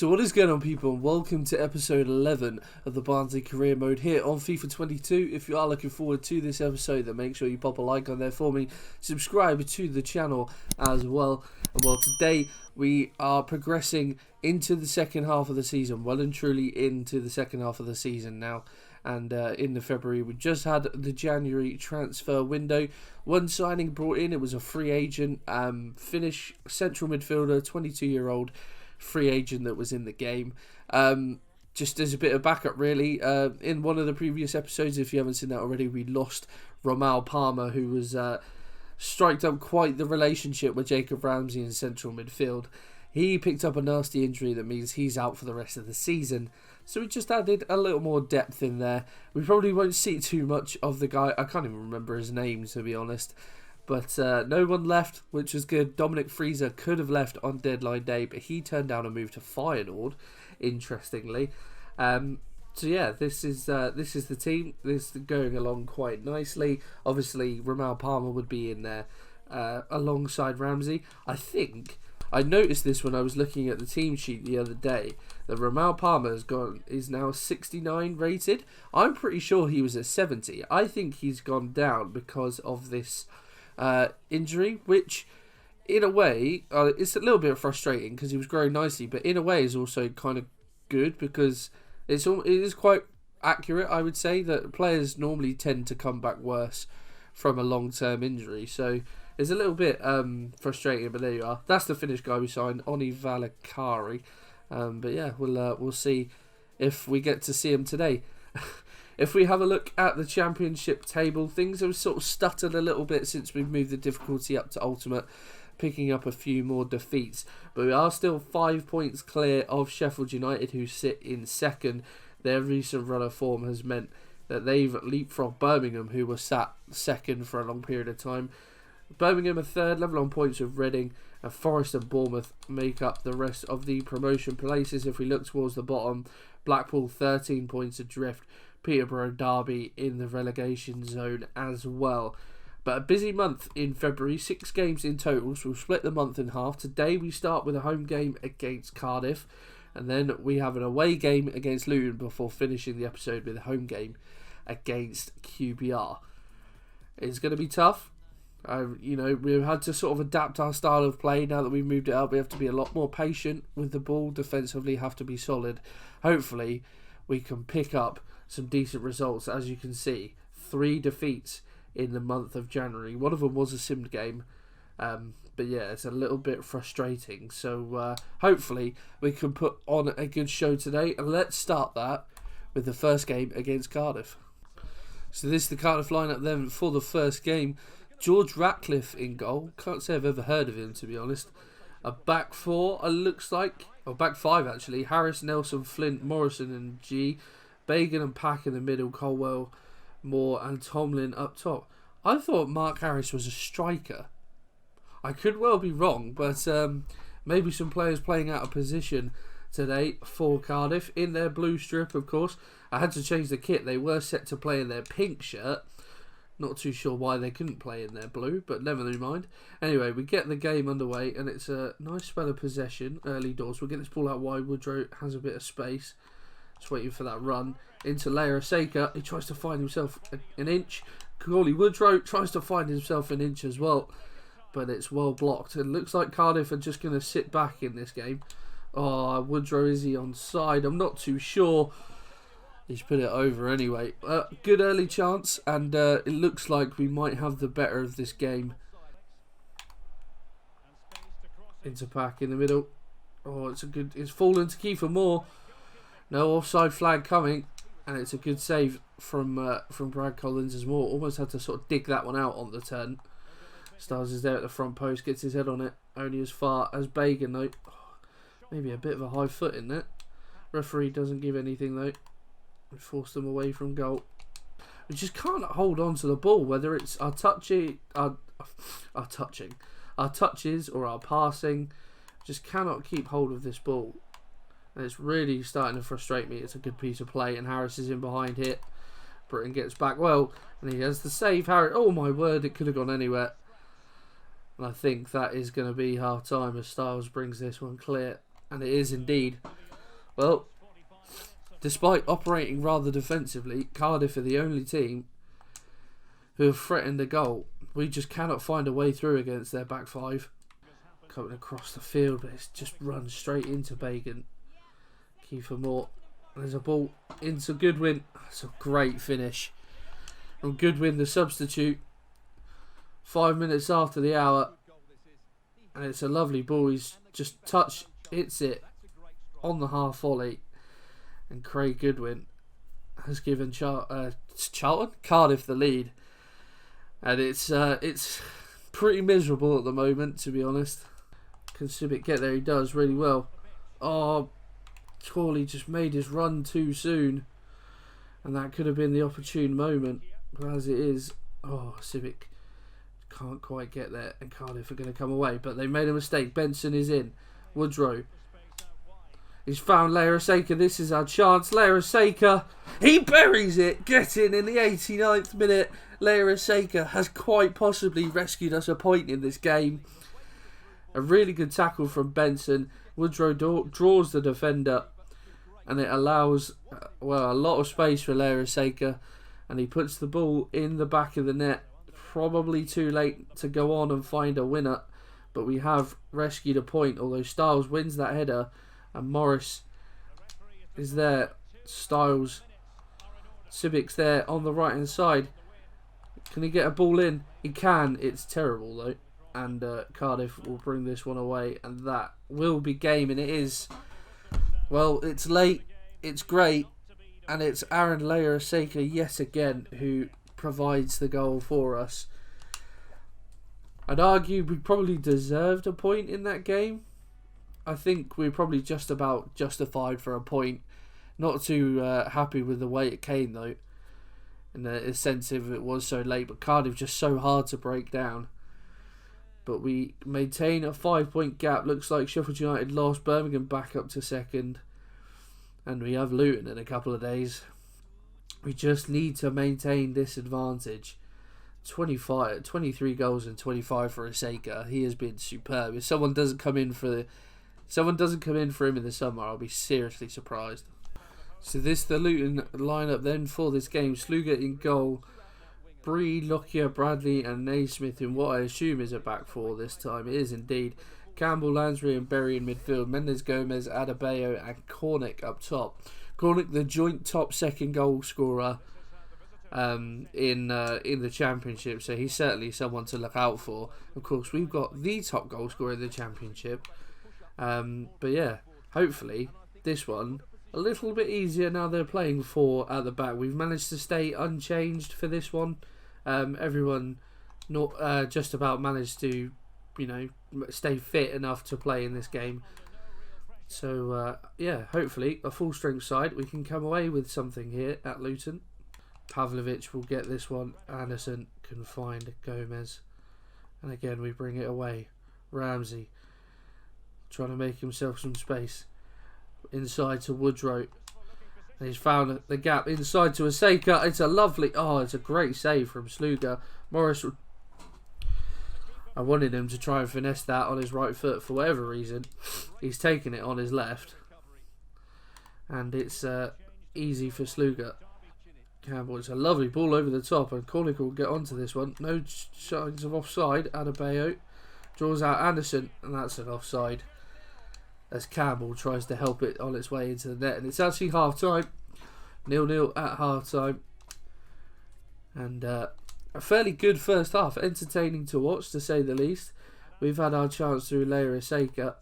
So what is going on, people? Welcome to episode 11 of the Barnsley Career Mode here on FIFA 22. If you are looking forward to this episode, then make sure you pop a like on there for me. Subscribe to the channel as well. And well, today we are progressing into the second half of the season. Well and truly into the second half of the season now. And in the February, we just had the January transfer window. One signing brought in, it was a free agent, Finnish central midfielder, 22-year-old free agent that was in the game. Just as a bit of backup, really, in one of the previous episodes, if you haven't seen that already, we lost Romal Palmer, who was striked up quite the relationship with Jacob Ramsey in central midfield. He picked up a nasty injury that means he's out for the rest of the season. So we just added a little more depth in there. We probably won't see too much of the guy. I can't even remember his name, to be honest. But no one left, which was good. Dominic Freezer could have left on deadline day, but he turned down a move to Feyenoord, interestingly. So yeah, this is the team. This is going along quite nicely. Obviously, Romal Palmer would be in there alongside Ramsey. I noticed this when I was looking at the team sheet the other day, that Romal Palmer is now 69 rated. I'm pretty sure he was at 70. I think he's gone down because of this injury, which in a way it's a little bit frustrating because he was growing nicely, but in a way is also kind of good because it is quite accurate. I would say that players normally tend to come back worse from a long-term injury, so it's a little bit frustrating, but there you are. That's the Finnish guy we signed, Onni Valakari. But yeah, we'll see if we get to see him today. If we have a look at the championship table, things have sort of stuttered a little bit since we've moved the difficulty up to ultimate, picking up a few more defeats. But we are still 5 points clear of Sheffield United, who sit in second. Their recent run of form has meant that they've leapfrogged Birmingham, who were sat second for a long period of time. Birmingham are third, level on points with Reading, and Forest and Bournemouth make up the rest of the promotion places. If we look towards the bottom, Blackpool 13 points adrift, Peterborough, Derby in the relegation zone as well. But a busy month in February, 6 games in total, so we'll split the month in half. Today we start with a home game against Cardiff, and then we have an away game against Luton before finishing the episode with a home game against QPR. It's going to be tough. We've had to sort of adapt our style of play now that we've moved it up. We have to be a lot more patient with the ball. Defensively, have to be solid. Hopefully, we can pick up some decent results. As you can see, 3 defeats in the month of January. One of them was a simmed game. But yeah, it's a little bit frustrating. So hopefully, we can put on a good show today. And let's start that with the first game against Cardiff. So this is the Cardiff lineup then for the first game. George Ratcliffe in goal. Can't say I've ever heard of him, to be honest. A back 4, looks like. Or back 5, actually. Harris, Nelson, Flint, Morrison and G. Bagan and Pack in the middle. Colwell, Moore and Tomlin up top. I thought Mark Harris was a striker. I could well be wrong, but maybe some players playing out of position today for Cardiff. In their blue strip, of course. I had to change the kit. They were set to play in their pink shirt. Not too sure why they couldn't play in their blue, but never mind. Anyway, we get the game underway, and it's a nice spell of possession early doors. We'll get this ball out wide. Woodrow has a bit of space. Just waiting for that run into Leia Aseka. He tries to find himself an inch. Corley Woodrow tries to find himself an inch as well, but it's well blocked. It looks like Cardiff are just going to sit back in this game. Oh, Woodrow, is he onside? I'm not too sure. He's put it over anyway. Good early chance, and it looks like we might have the better of this game. Into Pack in the middle. Oh, it's fallen to Kiefer Moore. No offside flag coming, and it's a good save from Brad Collins as Moore. Almost had to sort of dig that one out on the turn. Stars is there at the front post, gets his head on it. Only as far as Bagan though. Oh, maybe a bit of a high foot in it. Referee doesn't give anything though. We force them away from goal. We just can't hold on to the ball, whether it's our touches or our passing. Just cannot keep hold of this ball. And it's really starting to frustrate me. It's a good piece of play, and Harris is in behind here. Britton gets back well, and he has the save. Harris, oh my word, it could have gone anywhere. And I think that is going to be half time as Styles brings this one clear. And it is indeed. Well, despite operating rather defensively, Cardiff are the only team who have threatened a goal. We just cannot find a way through against their back five. Coming across the field, but it's just run straight into Bacon. Kiefer Moore. There's a ball into Goodwin. That's a great finish. And Goodwin, the substitute, 5 minutes after the hour. And it's a lovely ball. He's just hits it on the half volley. And Craig Goodwin has given Cardiff the lead. And it's pretty miserable at the moment, to be honest. Can Sibic get there? He does really well. Oh, Chorley just made his run too soon. And that could have been the opportune moment. But as it is, Sibic can't quite get there. And Cardiff are going to come away. But they made a mistake. Benson is in. Woodrow. He's found Leiraseka. This is our chance. Leiraseka. He buries it. Getting in the 89th minute. Leiraseka has quite possibly rescued us a point in this game. A really good tackle from Benson. Woodrow draws the defender. And it allows a lot of space for Leiraseka. And he puts the ball in the back of the net. Probably too late to go on and find a winner. But we have rescued a point. Although Styles wins that header. And Morris is there. Styles. Sibic's there on the right hand side. Can he get a ball in? He can. It's terrible though. And Cardiff will bring this one away. And that will be game. And it is. Well, it's late. It's great. And it's Aaron Leiraseka yet again who provides the goal for us. I'd argue we probably deserved a point in that game. I think we're probably just about justified for a point. Not too happy with the way it came though. In the sense of it was so late. But Cardiff just so hard to break down. But we maintain a 5-point gap. Looks like Sheffield United lost. Birmingham back up to second. And we have Luton in a couple of days. We just need to maintain this advantage. 23 goals and 25 for Aseka. He has been superb. If someone doesn't come in for him in the summer, I'll be seriously surprised. So this the Luton lineup then for this game. Sluga in goal. Bree, Lockyer, Bradley and Naismith in what I assume is a back four this time. It is indeed. Campbell, Lansbury and Berry in midfield. Mendes, Gomez, Adebayo and Cornick up top. Cornick the joint top second goal scorer in the championship. So he's certainly someone to look out for. Of course, we've got the top goal scorer in the championship. But yeah, hopefully this one a little bit easier now they're playing four at the back. We've managed to stay unchanged for this one. Everyone not just about managed to, stay fit enough to play in this game. So yeah, hopefully a full strength side we can come away with something here at Luton. Pavlovic will get this one. Anderson can find Gomez, and again we bring it away. Ramsey trying to make himself some space. Inside to Woodrow. And he's found the gap inside to Aseka. It's a great save from Sluga. Morris, I wanted him to try and finesse that on his right foot for whatever reason. He's taken it on his left. And it's easy for Sluga. Campbell, it's a lovely ball over the top. And Cornick will get onto this one. No signs of offside. Adebayo draws out Anderson. And that's an offside. As Campbell tries to help it on its way into the net. And it's actually half-time. 0-0 at half-time. And a fairly good first half. Entertaining to watch, to say the least. We've had our chance through Leiraseka.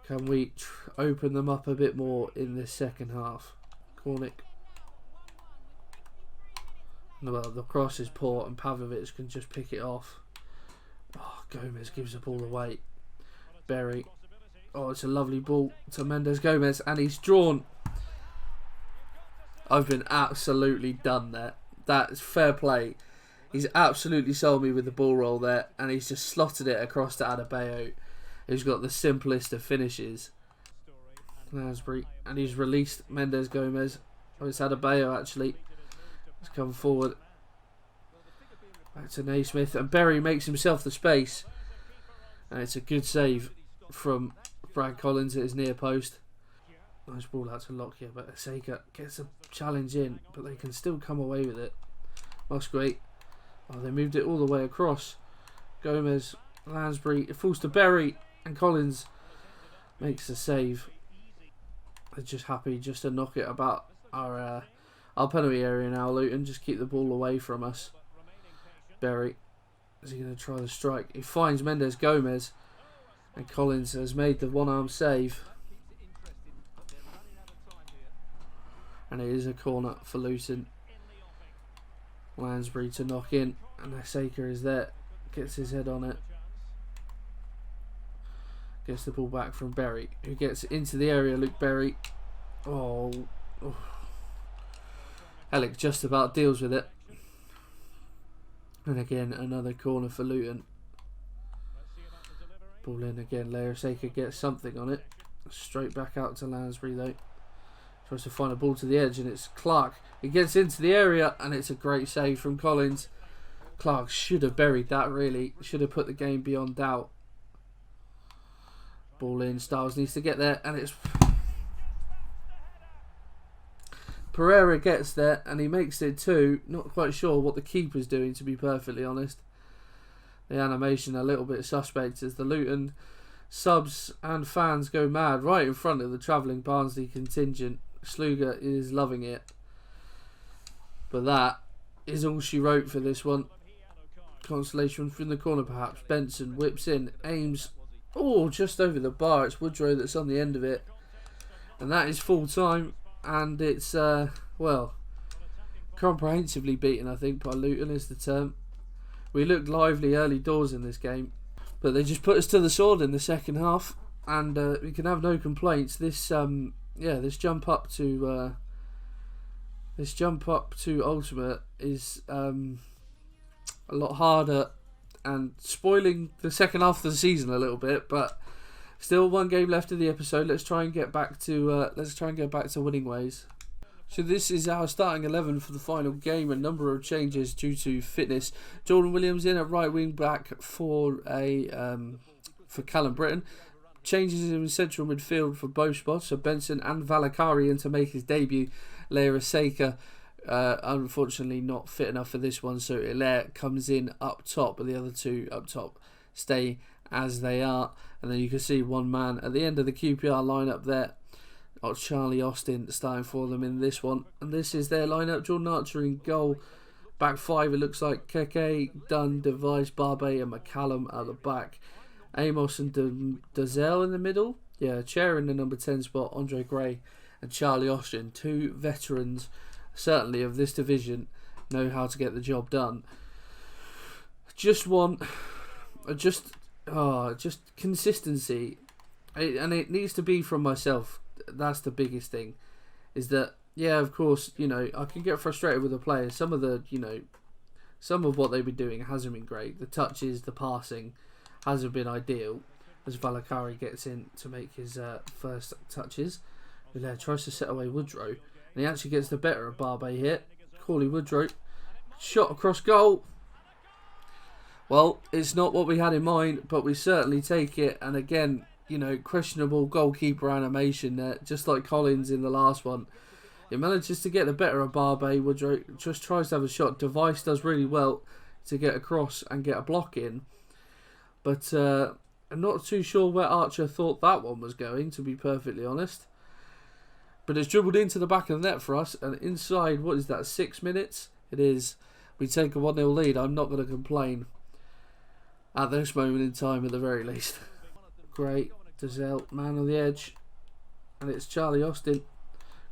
Can we open them up a bit more in this second half? Cornick. Well, the cross is poor and Pavlovic can just pick it off. Oh, Gomez gives the ball away. Berry. Oh, it's a lovely ball to Mendes Gomez, and he's drawn. I've been absolutely done there. That's fair play. He's absolutely sold me with the ball roll there, and he's just slotted it across to Adebayo, who's got the simplest of finishes. Lansbury, and he's released Mendes Gomez. Oh, it's Adebayo actually. He's come forward. Back to Naismith, and Berry makes himself the space. And it's a good save from Brad Collins at his near post. Nice ball out to Lockyer, but Aseka gets a challenge in, but they can still come away with it. Musgrave. Oh, they moved it all the way across. Gomez, Lansbury, it falls to Berry, and Collins makes a save. They're just happy just to knock it about our penalty area now, Luton. Just keep the ball away from us. Berry. Is he going to try the strike? He finds Mendes Gomez, and Collins has made the one-arm save. And it is a corner for Luton. Lansbury to knock in, and Aseka is there. Gets his head on it. Gets the ball back from Berry, who gets into the area. Luke Berry. Oh. Alec just about deals with it. And again, another corner for Luton. Ball in again. Aseka gets something on it. Straight back out to Lansbury though. Tries to find a ball to the edge, and it's Clark. He gets into the area, and it's a great save from Collins. Clark should have buried that, really. Should have put the game beyond doubt. Ball in. Styles needs to get there, and it's... Pereira gets there, and he makes it too. Not quite sure what the keeper's doing, to be perfectly honest. The animation a little bit suspect as the Luton subs and fans go mad right in front of the travelling Barnsley contingent. Sluga is loving it. But that is all she wrote for this one. Consolation from the corner perhaps. Benson whips in, aims, oh, just over the bar. It's Woodrow that's on the end of it. And that is full time. And it's, well, comprehensively beaten, I think, by Luton is the term. We looked lively early doors in this game, but they just put us to the sword in the second half. And we can have no complaints. This, this jump up to Ultimate is a lot harder and spoiling the second half of the season a little bit, but still one game left of the episode. Let's try and get back to winning ways. So this is our starting 11 for the final game. A number of changes due to fitness. Jordan Williams in at right wing back for Callum Britton. Changes in central midfield for both spots. So Benson and Valakari in to make his debut. Aseka unfortunately not fit enough for this one, so Hilaire comes in up top, but the other two up top stay as they are. And then you can see one man at the end of the QPR lineup there. Charlie Austin starting for them in this one. And this is their lineup. Jordan Archer in goal. Back five, it looks like Keke, Dunn, Device, Barbe and McCallum at the back. Amos and Dazelle in the middle. Yeah, Chair in the number 10 spot. Andre Gray and Charlie Austin. Two veterans, certainly of this division, know how to get the job done. Just consistency. And it needs to be from myself. That's the biggest thing. Is that, yeah, of course, I can get frustrated with the players. Some of what they've been doing hasn't been great. The touches, the passing hasn't been ideal. As Valakari gets in to make his first touches. Hilaire tries to set away Woodrow. And he actually gets the better of Barbe here. Corley Woodrow. Shot across goal. Well, it's not what we had in mind, but we certainly take it. And again, questionable goalkeeper animation there, just like Collins in the last one. It manages to get the better of Barbe. Woodrow just tries to have a shot. Device does really well to get across and get a block in. But I'm not too sure where Archer thought that one was going, to be perfectly honest. But it's dribbled into the back of the net for us. And inside, what is that, 6 minutes? It is. We take a 1-0 lead. I'm not going to complain at this moment in time, at the very least. Great. Dazelle, man on the edge. And it's Charlie Austin.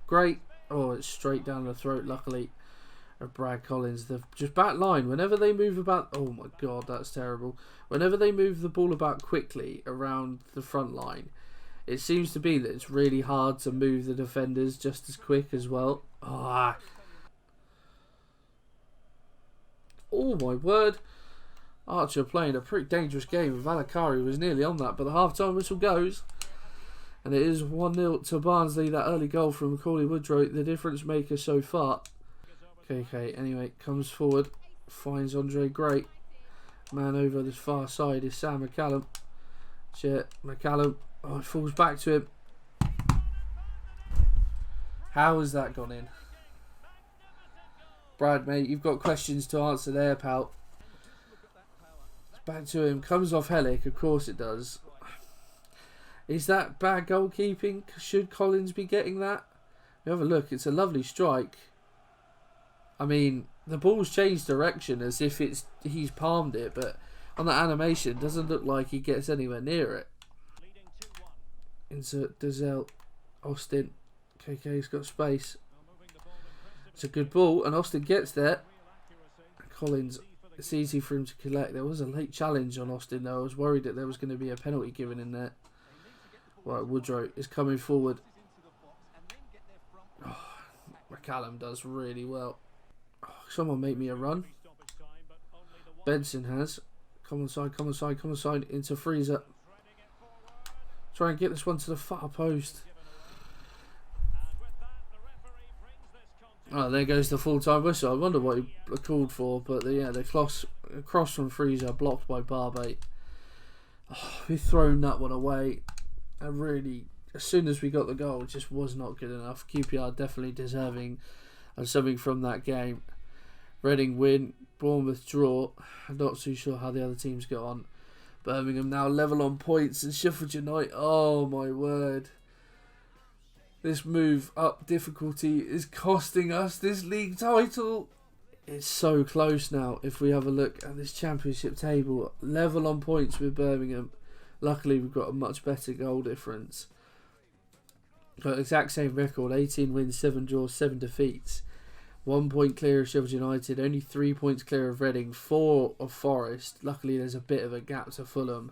Great. Oh, it's straight down the throat, luckily, of Brad Collins. The just back line, whenever they move about... Oh, my God, that's terrible. Whenever they move the ball about quickly around the front line, it seems to be that it's really hard to move the defenders just as quick as well. Oh, my word. Archer playing a pretty dangerous game. Valakari was nearly on that, but the half-time whistle goes. And it is 1-0 to Barnsley. That early goal from Corley Woodrow, the difference maker so far. KK, anyway, comes forward. Finds Andre Gray. Man over the far side is Sam McCallum. Shit, McCallum. Oh, it falls back to him. How has that gone in? Brad, mate, you've got questions to answer there, pal. Back to him. Comes off Hellick, of course it does. Is that bad goalkeeping? Should Collins be getting that? We have a look. It's a lovely strike. I mean, the ball's changed direction as if he's palmed it, but on that animation, it doesn't look like he gets anywhere near it. Insert Dazelle. Austin. KK's got space. It's a good ball, and Austin gets there. Collins, it's easy for him to collect. There was a late challenge on Austin, though. I was worried that there was going to be a penalty given in there. Right, Woodrow is coming forward. Oh, McCallum does really well. Oh, someone make me a run. Benson has. Come on side, come on side, come on side. Into Freezer. Try and get this one to the far post. Oh, there goes the full-time whistle. I wonder what he called for, but the cross from Freezer blocked by Barbate. Oh, we've thrown that one away. And really, as soon as we got the goal, it just was not good enough. QPR definitely deserving of something from that game. Reading win, Bournemouth draw. I'm not too sure how the other teams go on. Birmingham now level on points, and Sheffield United, oh my word. This move up difficulty is costing us this league title. It's so close now. If we have a look at this championship table, level on points with Birmingham. Luckily, we've got a much better goal difference. Got exact same record, 18 wins, 7 draws, 7 defeats. 1 point clear of Sheffield United, only 3 points clear of Reading, 4 of Forest. Luckily, there's a bit of a gap to Fulham.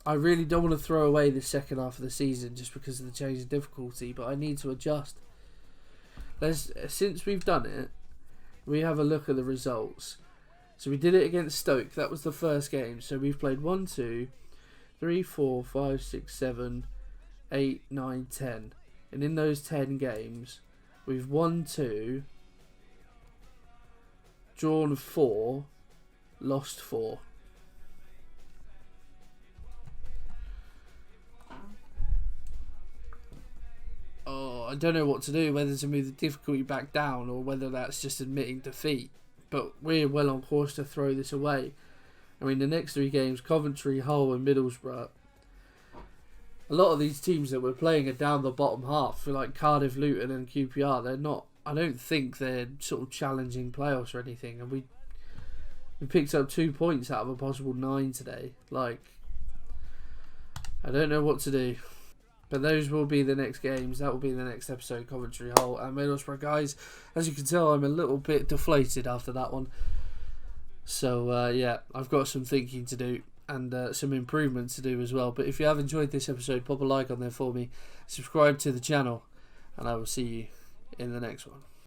I really don't want to throw away the second half of the season just because of the change in difficulty, but I need to adjust. Since we've done it, we have a look at the results. So we did it against Stoke. That was the first game. So we've played 1, 2, 3, 4, 5, 6, 7, 8, 9, 10. And in those 10 games, we've won 2, drawn 4, lost 4. Oh, I don't know what to do, whether to move the difficulty back down or whether that's just admitting defeat. But we're well on course to throw this away. I mean, the next 3 games, Coventry, Hull and Middlesbrough. A lot of these teams that we're playing are down the bottom half. For like Cardiff, Luton and QPR, they're not, I don't think they're sort of challenging playoffs or anything. And we picked up 2 points out of a possible 9 today. Like, I don't know what to do. But those will be the next games. That will be the next episode, Coventry, Hull and Middlesbrough. Guys, as you can tell, I'm a little bit deflated after that one. So, yeah, I've got some thinking to do and some improvements to do as well. But if you have enjoyed this episode, pop a like on there for me. Subscribe to the channel. And I will see you in the next one.